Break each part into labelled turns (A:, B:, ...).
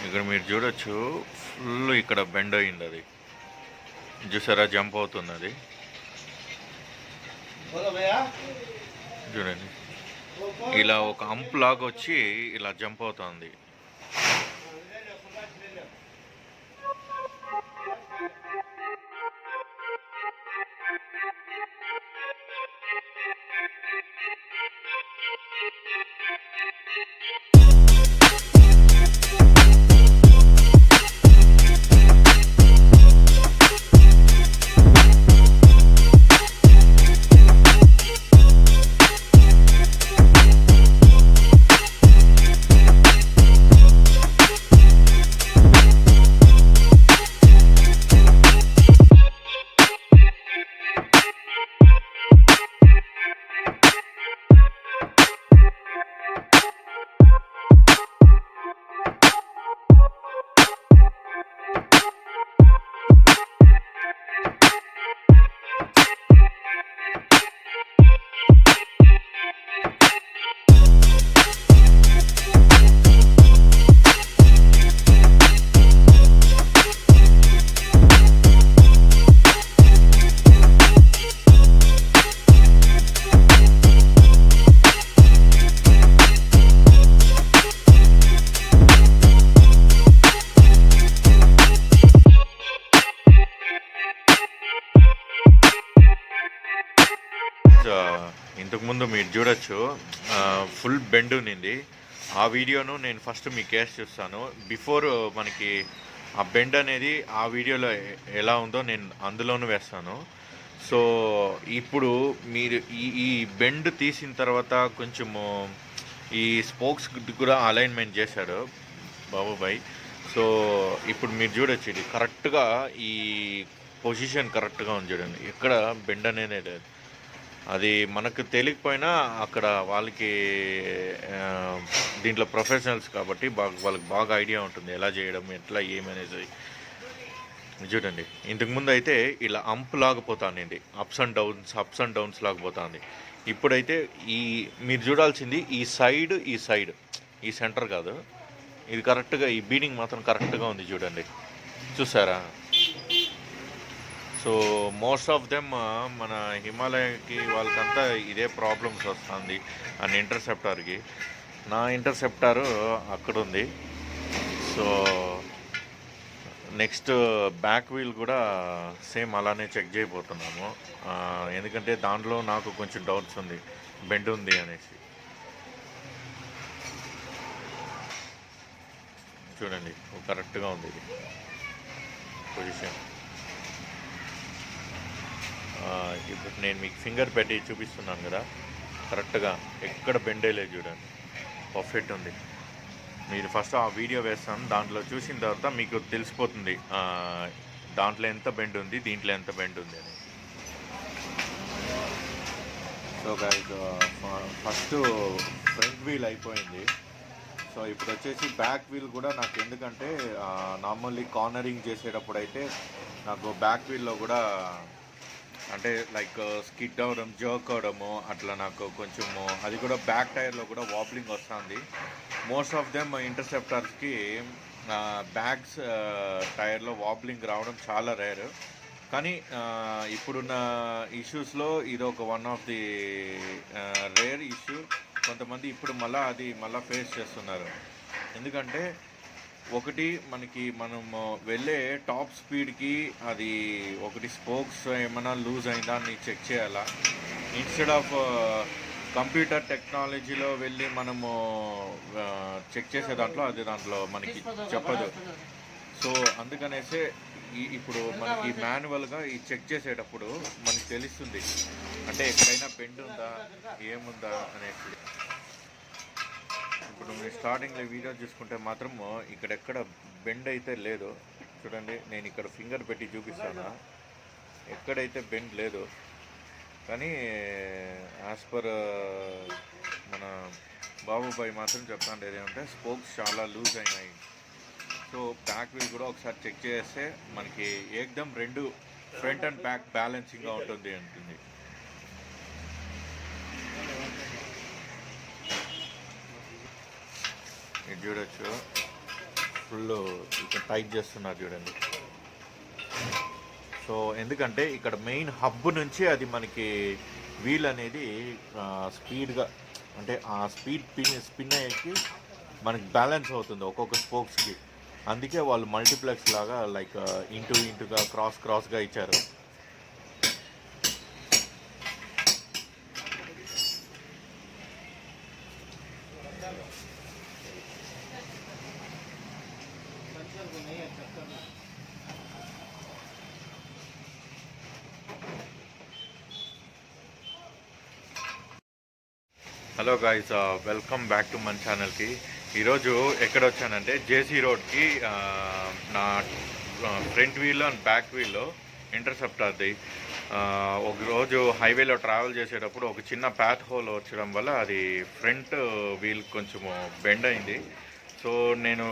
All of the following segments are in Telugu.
A: ఇక్కడ మీరు చూడొచ్చు, ఫుల్ ఇక్కడ బెండ్ అయ్యింది. అది చూసారా, జంప్ అవుతుంది. అది చూడండి, ఇలా ఒక అంప్ లాగా వచ్చి ఇలా జంప్ అవుతుంది. ఇంతకుముందు మీరు చూడొచ్చు, ఫుల్ బెండ్ ఉన్నింది. ఆ వీడియోను నేను ఫస్ట్ మీకు కేస్ చూస్తాను. బిఫోర్ మనకి ఆ బెండ్ అనేది ఆ వీడియోలో ఎలా ఉందో నేను అందులోనూ వేస్తాను. సో ఇప్పుడు మీరు ఈ బెండ్ తీసిన తర్వాత కొంచెము ఈ స్పోక్స్ కూడా అలైన్మెంట్ చేశాడు బాబుబాయ్. సో ఇప్పుడు మీరు చూడొచ్చు, ఇది కరెక్ట్గా ఈ పొజిషన్ కరెక్ట్గా ఉంది. చూడండి, ఎక్కడ బెండ్ అనేది లేదు. అది మనకు తెలియకపోయినా అక్కడ వాళ్ళకి దీంట్లో ప్రొఫెషనల్స్ కాబట్టి వాళ్ళకి బాగా ఐడియా ఉంటుంది ఎలా చేయడం, ఎట్లా ఏమనేది. చూడండి, ఇంతకుముందు అయితే ఇలా అంప్ లాగిపోతానండి, అప్స్ అండ్ డౌన్స్ లాగిపోతుంది. ఇప్పుడైతే మీరు చూడాల్సింది ఈ సైడ్, ఈ సెంటర్ కాదు, ఇది కరెక్ట్గా, ఈ బీడింగ్ మాత్రం కరెక్ట్గా ఉంది. చూడండి, చూసారా? సో మోస్ట్ ఆఫ్ దెమ్ మన హిమాలయకి వాళ్ళకంతా ఇదే ప్రాబ్లమ్స్ వస్తుంది. అండ్ ఇంటర్సెప్టార్కి, నా ఇంటర్సెప్టారు అక్కడ ఉంది. సో నెక్స్ట్ బ్యాక్ వీల్ కూడా సేమ్ అలానే చెక్ చేయబోతున్నాము. ఎందుకంటే దాంట్లో నాకు కొంచెం డౌట్స్ ఉంది, బెండ్ ఉంది అనేసి. చూడండి, కరెక్ట్గా ఉంది ఇది పొజిషన్. ఇప్పుడు నేను మీకు ఫింగర్ పెట్టి చూపిస్తున్నాను కదా, కరెక్ట్గా ఎక్కడ బెండ్ అయ్యలేదు. చూడండి, పర్ఫెక్ట్ ఉంది. మీరు ఫస్ట్ ఆ వీడియో వేస్తాను, దాంట్లో చూసిన తర్వాత మీకు తెలిసిపోతుంది దాంట్లో ఎంత బెండ్ ఉంది, దీంట్లో ఎంత బెండ్ ఉంది అని. So guys, first front wheel అయిపోయింది. సో ఇప్పుడు వచ్చేసి బ్యాక్ వీల్ కూడా నాకు, ఎందుకంటే నార్మల్లీ కార్నరింగ్ చేసేటప్పుడు అయితే నాకు బ్యాక్ వీల్లో కూడా అంటే లైక్ స్కిడ్ అవ్వడం, జర్క్ అవ్వడము అట్లా నాకు కొంచెము, అది కూడా బ్యాక్ టైర్లో కూడా వాబ్లింగ్ వస్తుంది. మోస్ట్ ఆఫ్ దెమ్ ఇంటర్సెప్టర్స్కి బ్యాక్స్ టైర్లో వాబ్లింగ్ రావడం చాలా రేర్. కానీ ఇప్పుడున్న ఇష్యూస్లో ఇది ఒక one of the rare issue. కొంతమంది ఇప్పుడు మళ్ళీ ఫేస్ చేస్తున్నారు. ఎందుకంటే ఒకటి మనము వెళ్ళే టాప్ స్పీడ్కి అది ఒకటి స్పోక్స్ ఏమైనా లూజ్ అయిందా అని చెక్ చేయాలా. ఇన్స్టెడ్ ఆఫ్ కంప్యూటర్ టెక్నాలజీలో వెళ్ళి మనము చెక్ చేసే దాంట్లో మనకి చెప్పదు. సో అందుకనేసే ఇప్పుడు మనకి మాన్యువల్గా ఈ చెక్ చేసేటప్పుడు మనకి తెలుస్తుంది, అంటే ఎక్కడైనా బెండ్ ఉందా ఏముందా అనేసి. ఇప్పుడు మీరు స్టార్టింగ్లో వీడియో చూసుకుంటే మాత్రము ఇక్కడెక్కడ బెండ్ అయితే లేదు. చూడండి, నేను ఇక్కడ ఫింగర్ పెట్టి చూపిస్తాను, ఎక్కడైతే బెండ్ లేదు. కానీ యాజ్ పర్ మన బాబుబాయ్ మాత్రం చెప్తాను ఏమంటే స్పోక్స్ చాలా లూజ్ అయినాయి. సో బ్యాక్ వీల్ కూడా ఒకసారి చెక్ చేస్తే మనకి ఏకదం రెండు ఫ్రంట్ అండ్ బ్యాక్ బ్యాలెన్సింగ్గా ఉంటుంది అంటుంది. చూడొచ్చు, ఫుల్ ఇక్కడ టైట్ చేస్తున్నారు చూడండి. సో ఎందుకంటే ఇక్కడ మెయిన్ హబ్ నుంచి అది మనకి వీల్ అనేది స్పీడ్గా, అంటే ఆ స్పిన్ అయ్యేకి మనకి బ్యాలెన్స్ అవుతుంది ఒక్కొక్క స్పోక్స్కి. అందుకే వాళ్ళు మల్టీప్లెక్స్ లాగా లైక్ ఇంటుగా క్రాస్గా ఇచ్చారు. Hello guys, welcome back to మన ఛానల్కి. ఈరోజు ఎక్కడ వచ్చానంటే జేసీ రోడ్కి నా ఫ్రంట్ వీల్ అండ్ బ్యాక్ వీల్లో ఇంటర్సెప్టర్ది ఒకరోజు హైవేలో ట్రావెల్ చేసేటప్పుడు ఒక చిన్న ప్యాత్ హోల్ వచ్చడం వల్ల అది ఫ్రంట్ వీల్ కొంచెము బెండ్ అయింది. సో నేను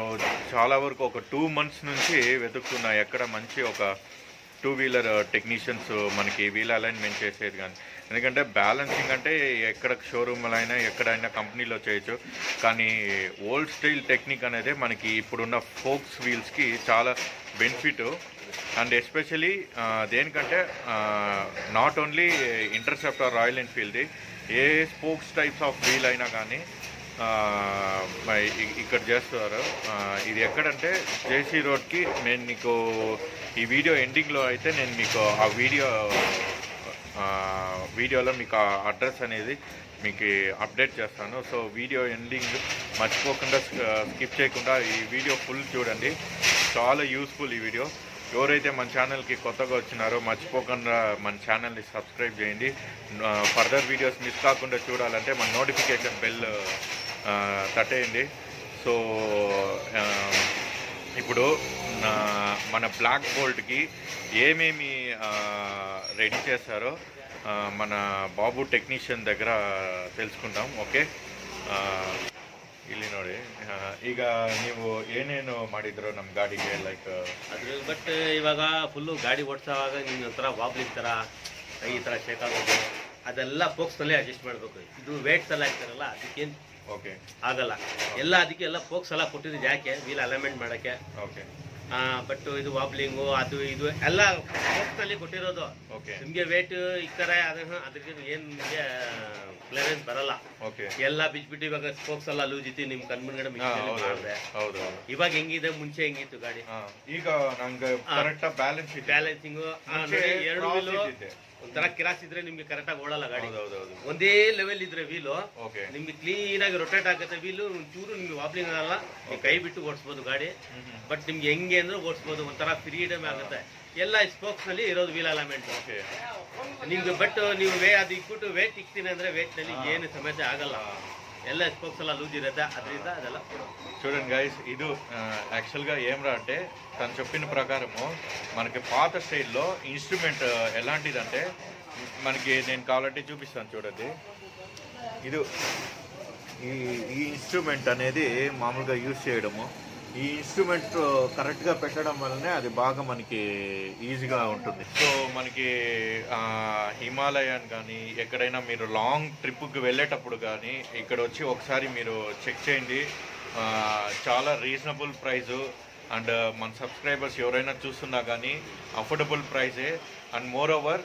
A: చాలా వరకు ఒక 2 months నుంచి వెతుకుతున్నా ఎక్కడ మంచి ఒక 2-wheeler టెక్నీషియన్స్ మనకి వీల్ అలైన్మెంట్ చేసేది. కానీ ఎందుకంటే బ్యాలెన్సింగ్ అంటే ఎక్కడ షోరూమ్లో అయినా ఎక్కడైనా కంపెనీలో చేయొచ్చు, కానీ ఓల్డ్ స్టైల్ టెక్నిక్ అనేది మనకి ఇప్పుడున్న ఫోక్స్ వీల్స్కి చాలా బెనిఫిట్. అండ్ ఎస్పెషలీ దేనికంటే నాట్ ఓన్లీ ఇంటర్సెప్టర్ రాయల్ ఎన్ఫీల్డ్ది, ఏ స్పోక్స్ టైప్స్ ఆఫ్ వీల్ అయినా కానీ ఇక్కడ చేస్తారు. ఇది ఎక్కడంటే జేసీ రోడ్కి. నేను మీకు ఈ వీడియో ఎండింగ్లో అయితే నేను మీకు ఆ వీడియోలో మీకు ఆ అడ్రస్ అనేది మీకు అప్డేట్ చేస్తాను. సో వీడియో ఎండింగ్ మర్చిపోకుండా స్కిప్ చేయకుండా ఈ వీడియో ఫుల్ చూడండి, చాలా యూస్ఫుల్ ఈ వీడియో. ఎవరైతే మన ఛానల్కి కొత్తగా వచ్చినారో మర్చిపోకుండా మన ఛానల్ని సబ్స్క్రైబ్ చేయండి. ఫర్దర్ వీడియోస్ మిస్ కాకుండా చూడాలంటే మన నోటిఫికేషన్ బెల్ తట్టేయండి. సో ఇప్పుడు మన బ్లాక్ బోల్ట్కి ఏమేమి రెడీ చేస్తారో మన బాబు టెక్నీషియన్ దగ్గర తెలుసుకుంటాం. ಓಕೆ, ಇಲ್ಲಿ ನೋಡಿ. ಈಗ ನೀವು ಏನೇನು ಮಾಡಿದ್ರು ನಮ್ಮ ಗಾಡಿಗೆ, ಲೈಕ್
B: ಅದ್ರ ಬಟ್ ಇವಾಗ ಫುಲ್ಲು ಗಾಡಿ ಓಡಿಸೋವಾಗ ನಿಮ್ಗೆ ಒಂಥರ ವಾಬ್ಲಿಂಗ್ ಥರ ಈ ಥರ ಶೇಕ್ ಆಗೋದು ಅದೆಲ್ಲ ಫೋಕ್ಸ್ನಲ್ಲೇ ಅಡ್ಜಸ್ಟ್ ಮಾಡಬೇಕು. ಇದು ವೇಟ್ಸ್ ಎಲ್ಲ ಇರ್ತಾರಲ್ಲ ಅದಕ್ಕೇನು
A: ಓಕೆ ಆಗಲ್ಲ,
B: ಎಲ್ಲ ಅದಕ್ಕೆ ಎಲ್ಲ ಫೋಕ್ಸ್ ಎಲ್ಲ ಕೊಟ್ಟಿದ್ದು ಯಾಕೆ ವೀಲ್ ಅಲೈನ್ಮೆಂಟ್ ಮಾಡೋಕ್ಕೆ.
A: ಓಕೆ,
B: ಬಟ್ ಇದು ವಾಬ್ಲಿಂಗು ಅದು ಇದು ಎಲ್ಲ ಫೋಕ್ಸ್ನಲ್ಲಿ ಕೊಟ್ಟಿರೋದು.
A: ಓಕೆ,
B: ನಿಮಗೆ ವೇಟ್ ಇಕ್ಕರೆ ಅದಕ್ಕೆ ಏನು ನಿಮಗೆ ಕ್ಲಿಯರೆನ್ಸ್ ಬರಲ್ಲ.
A: ಓಕೆ,
B: ಎಲ್ಲ ಬಿಚ್ಬಿಟ್ಟು ಇವಾಗ ಸ್ಪೋಕ್ಸ್ ಎಲ್ಲ ಲೂಸ್ ಇತ್ತು ನಿಮ್ಮ ಕಣ್ಮುಂಗಡೆ ಮಾಡಿದೆ.
A: ಹೌದು.
B: ಇವಾಗ ಹೆಂಗಿದೆ, ಮುಂಚೆ ಹೆಂಗಿತ್ತು ಗಾಡಿ?
A: ಈಗ ನಂಗೆ ಕರೆಕ್ಟ್ ಬ್ಯಾಲೆನ್ಸಿಂಗು
B: 2 ವೀಲು ಒಂಥರ ಕಿರಾಸ್ ಇದ್ರೆ ನಿಮ್ಗೆ ಕರೆಕ್ಟ್ ಆಗಿ ಓಡಲ್ಲ ಗಾಡಿ. ಒಂದೇ ಲೆವೆಲ್ ಇದ್ರೆ ವೀಲು ನಿಮ್ಗೆ ಕ್ಲೀನ್ ಆಗಿ ರೊಟೇಟ್ ಆಗುತ್ತೆ. ವೀಲು ಒಂಚೂರು ನಿಮ್ಗೆ ವಾಬ್ಲಿಂಗ್ ಆಗಲ್ಲ, ನೀವು ಕೈ ಬಿಟ್ಟು ಓಡಿಸ್ಬೋದು ಗಾಡಿ. ಬಟ್ ನಿಮ್ಗೆ ಹೆಂಗೆ ಅಂದ್ರೆ ಓಡಿಸ್ಬೋದು, ಒಂಥರ ಫ್ರೀಡಮ್ ಆಗುತ್ತೆ. ಎಲ್ಲ ಸ್ಪೋಕ್ಸ್ ನಲ್ಲಿ ಇರೋದು ವೀಲ್ ಅಲೈನ್ಮೆಂಟ್ ನಿಮ್ಗೆ. ಬಟ್ ನೀವು ಅದು ಇಕ್ಬಿಟ್ಟು ವೇಟ್ ಇಕ್ತೀನಿ ಅಂದ್ರೆ ವೇಟ್ ನಲ್ಲಿ ಏನು ಸಮಸ್ಯೆ ಆಗಲ್ಲ. ಎಲ್ಲ స్పోక్స్ అలా లూజ్ ఇರುತ್ತೆ, అదರಿಂದ అదెలా
A: చూడండి గైస్. ఇది యాక్చువల్గా ఏమరా అంటే తను చెప్పిన ప్రకారము మనకి పాత స్టైల్లో ఇన్స్ట్రుమెంట్ ఎలాంటిదంటే మనకి, నేను కావాలంటే చూపిస్తాను చూడండి. ఇది ఈ ఇన్స్ట్రుమెంట్ అనేది మామూలుగా యూజ్ చేయడము, ఈ ఇన్స్ట్రుమెంట్ కరెక్ట్గా పెట్టడం వల్లనే అది బాగా మనకి ఈజీగా ఉంటుంది. సో మనకి హిమాలయన్ కానీ ఎక్కడైనా మీరు లాంగ్ ట్రిప్కి వెళ్ళేటప్పుడు కానీ ఇక్కడ వచ్చి ఒకసారి మీరు చెక్ చేయండి. చాలా రీజనబుల్ ప్రైజు. అండ్ మన సబ్స్క్రైబర్స్ ఎవరైనా చూస్తున్నా కానీ అఫోర్డబుల్ ప్రైజే. And moreover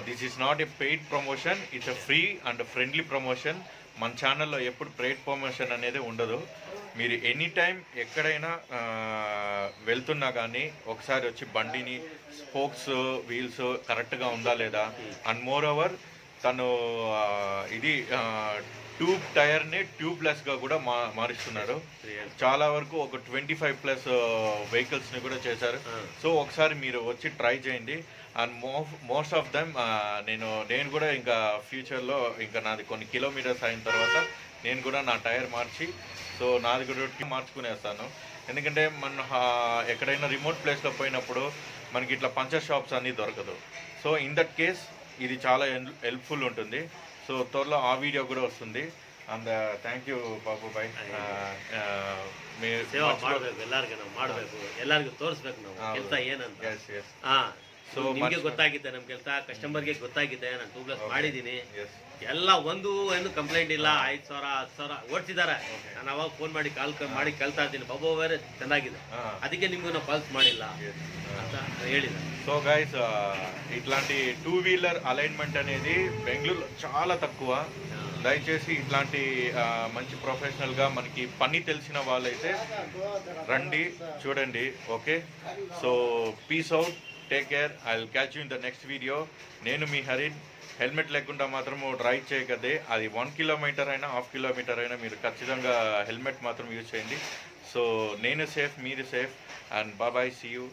A: this is not a paid promotion, it's a free and friendly promotion. మన ఛానల్లో ఎప్పుడు పెయిడ్ ప్రమోషన్ అనేది ఉండదు. మీరు ఎనీ టైం ఎక్కడైనా వెళ్తున్నా కానీ ఒకసారి వచ్చి బండిని స్పోక్స్ వీల్స్ కరెక్ట్గా ఉందా లేదా. అండ్ మోర్ ఓవర్ తను ఇది ట్యూబ్ టైర్ని ట్యూబ్లెస్గా కూడా మారుస్తున్నారు. చాలా వరకు ఒక 25+ వెహికల్స్ని కూడా చేశారు. సో ఒకసారి మీరు వచ్చి ట్రై చేయండి. అండ్ మోస్ట్ ఆఫ్ దెమ్ నేను కూడా ఇంకా ఫ్యూచర్లో ఇంకా నాది కొన్ని కిలోమీటర్స్ అయిన తర్వాత నేను కూడా నా టైర్ మార్చి, సో నాది కూడా మార్చుకునేస్తాను. ఎందుకంటే మన ఎక్కడైనా రిమోట్ ప్లేస్లో పోయినప్పుడు మనకి ఇట్లా పంచర్ షాప్స్ అన్నీ దొరకదు. సో ఇన్ దట్ కేస్ ఇది చాలా హెల్ప్ఫుల్ ఉంటుంది. సో త్వరలో ఆ వీడియో కూడా వస్తుంది. అండ్ ಥ್ಯಾಂಕ್ ಯು ಬಾಬು ಬಾಯ್.
B: ಸೇವಾ ಮಾಡಬೇಕು, ಎಲ್ಲರಿಗೂ ನಾವು ಮಾಡಬೇಕು, ಎಲ್ಲರಿಗೂ ತೋರಿಸ್ಬೇಕು ನಾವು ಕೆಲಸ ಏನಂತ.
A: ಸೊ
B: ನಿಮಗೆ ಗೊತ್ತಾಗಿದೆ, ನಮ್ ಕೆಲಸ ಕಸ್ಟಮರ್ಗೆ ಗೊತ್ತಾಗಿದೆ, ನಾನು ಟ್ಯೂಬ್ಲೆಸ್ ಮಾಡಿದ್ದೀನಿ. ಎಲ್ಲ ಒಂದು ಕಂಪ್ಲೇಂಟ್ ಇಲ್ಲ. 5,000 10,000 ಓಡಿಸಿದ್ದಾರೆ. ನಾನು ಅವಾಗ ಫೋನ್ ಮಾಡಿ ಮಾಡಿ ಕಲ್ತಾ ಇದ್ದೀನಿ. ಬಾಬು ಬೇರೆ ಚೆನ್ನಾಗಿದೆ, ಅದಕ್ಕೆ ನಿಮ್ಗೂ ನಾವು ಫಾಲ್ಸ್ ಮಾಡಿಲ್ಲ ಅಂತ ಹೇಳಿದ.
A: సో గైస్ ఇట్లాంటి 2 వీలర్ అలైన్మెంట్ అనేది బెంగళూరు చాలా తక్కువ. దయచేసి ఇట్లాంటి మంచి ప్రొఫెషనల్గా మనకి పని తెలిసిన వాళ్ళైతే రండి, చూడండి. Okay, so peace out, take care, I will catch you in the next video. నేను మీ హరిన్. హెల్మెట్ లేకుండా మాత్రము డ్రైవ్ చేయకదే. అది 1 కిలోమీటర్ అయినా 1/2 కిలోమీటర్ అయినా మీరు ఖచ్చితంగా హెల్మెట్ మాత్రం యూజ్ చేయండి. సో నేను సేఫ్, మీరు safe, and bye, see you.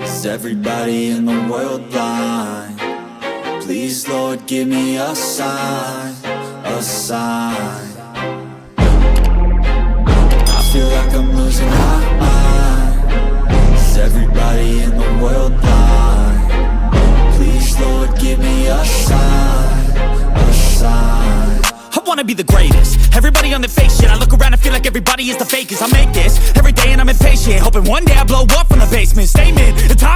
C: Is everybody in the world blind? Please, Lord, give me a sign, a sign. I feel like I'm losing my mind. Is everybody in the world blind? Please, Lord, give me a sign, a sign.
D: I wanna be the greatest. Everybody on their fake shit. I look around and feel like everybody is the fakest. I make this every day and I'm impatient, hoping one day I blow up from the basement. Statement, the time